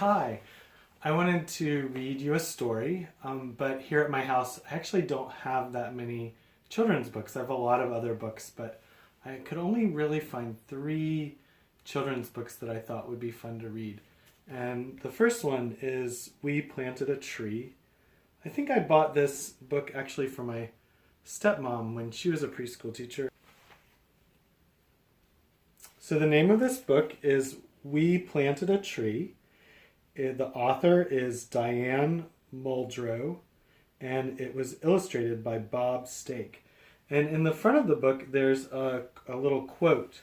Hi, I wanted to read you a story, but here at my house I actually don't have that many children's books. I have a lot of other books, but I could only really find 3 children's books that I thought would be fun to read. And the first one is We Planted a Tree. I think I bought this book actually for my stepmom when she was a preschool teacher. So the name of this book is We Planted a Tree. The author is Diane Muldrow, and it was illustrated by Bob Stake. And in the front of the book, there's a little quote,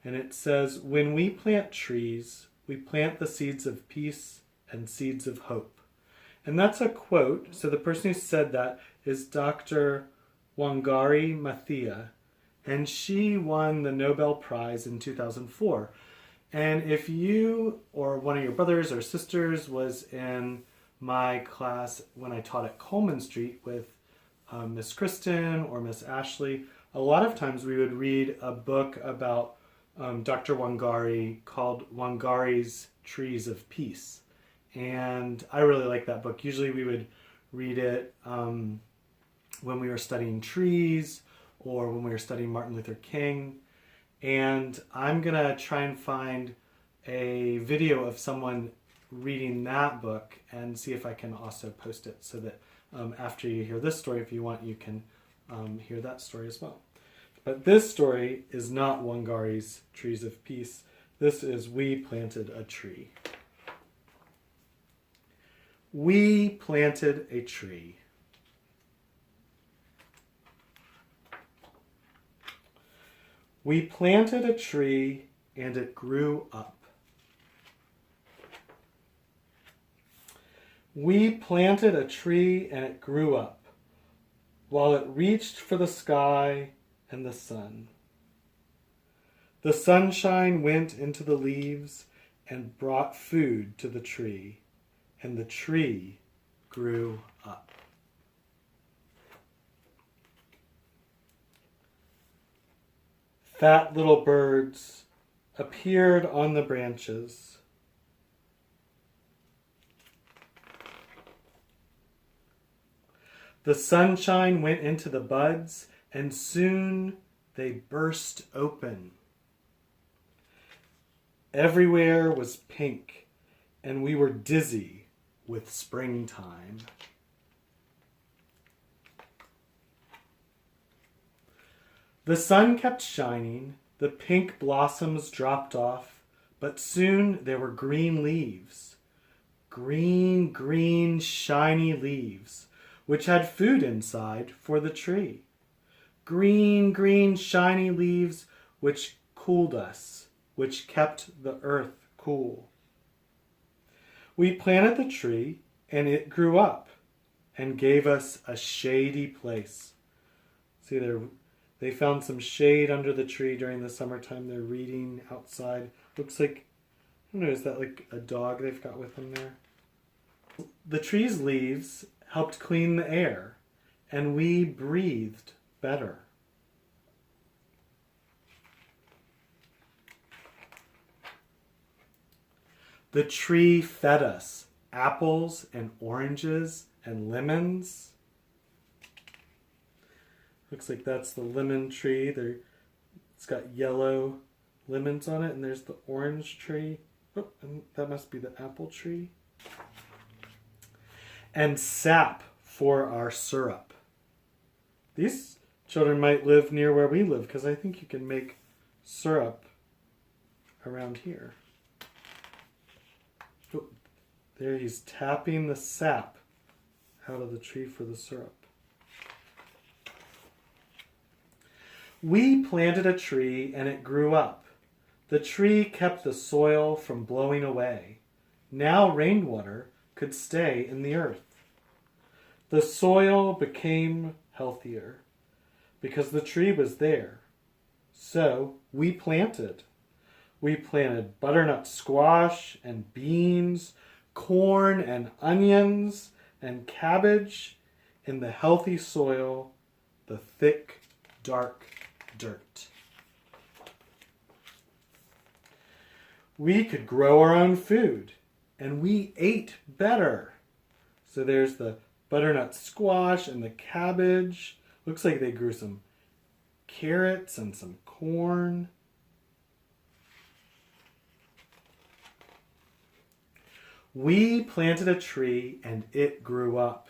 and it says, "When we plant trees, we plant the seeds of peace and seeds of hope." And that's a quote. So the person who said that is Dr. Wangari Maathai, and she won the Nobel Prize in 2004. And if you or one of your brothers or sisters was in my class when I taught at Coleman Street with Miss Kristen or Miss Ashley, a lot of times we would read a book about Dr. Wangari called Wangari's Trees of Peace. And I really like that book. Usually we would read it when we were studying trees or when we were studying Martin Luther King. And I'm going to try and find a video of someone reading that book and see if I can also post it so that after you hear this story, if you want, you can hear that story as well. But this story is not Wangari's Trees of Peace. This is We Planted a Tree. We planted a tree. We planted a tree and it grew up. We planted a tree and it grew up while it reached for the sky and the sun. The sunshine went into the leaves and brought food to the tree, and the tree grew up. Fat little birds appeared on the branches. The sunshine went into the buds, and soon they burst open. Everywhere was pink, and we were dizzy with springtime. The sun kept shining, the pink blossoms dropped off, but soon there were green leaves. Green, green, shiny leaves, which had food inside for the tree. Green, green, shiny leaves, which cooled us, which kept the earth cool. We planted the tree, and it grew up and gave us a shady place. See there. They found some shade under the tree during the summertime. They're reading outside. Looks like, I don't know, is that like a dog they've got with them there? The tree's leaves helped clean the air, and we breathed better. The tree fed us apples and oranges and lemons. Looks like that's the lemon tree. It's got yellow lemons on it, and there's the orange tree. Oh, and that must be the apple tree. And sap for our syrup. These children might live near where we live, because I think you can make syrup around here. Oh, there he's tapping the sap out of the tree for the syrup. We planted a tree and it grew up. The tree kept the soil from blowing away. Now rainwater could stay in the earth. The soil became healthier because the tree was there. So we planted. We planted butternut squash and beans, corn and onions and cabbage in the healthy soil, the thick, dark dirt. We could grow our own food and we ate better. So there's the butternut squash and the cabbage. Looks like they grew some carrots and some corn. We planted a tree and it grew up.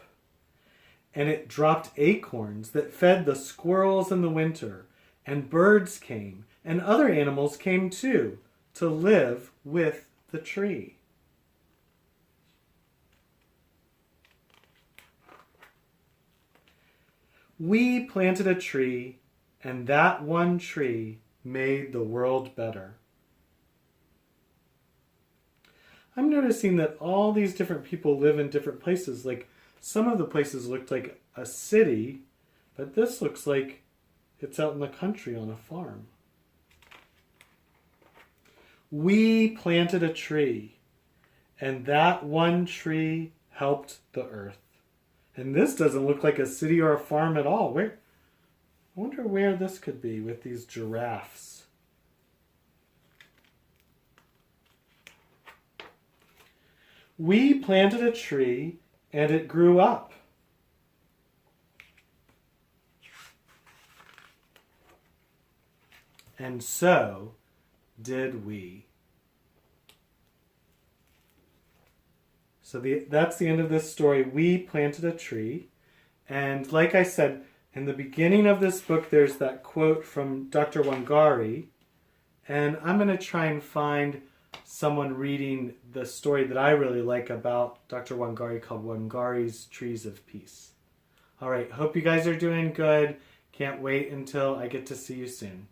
And it dropped acorns that fed the squirrels in the winter. And birds came, and other animals came too, to live with the tree. We planted a tree, and that one tree made the world better. I'm noticing that all these different people live in different places. Like some of the places looked like a city, but this looks like it's out in the country on a farm. We planted a tree, and that one tree helped the earth. And this doesn't look like a city or a farm at all. I wonder where this could be with these giraffes. We planted a tree and it grew up. And so did we. So that's the end of this story. We planted a tree. And like I said, in the beginning of this book, there's that quote from Dr. Wangari. And I'm going to try and find someone reading the story that I really like about Dr. Wangari called Wangari's Trees of Peace. All right, hope you guys are doing good. Can't wait until I get to see you soon.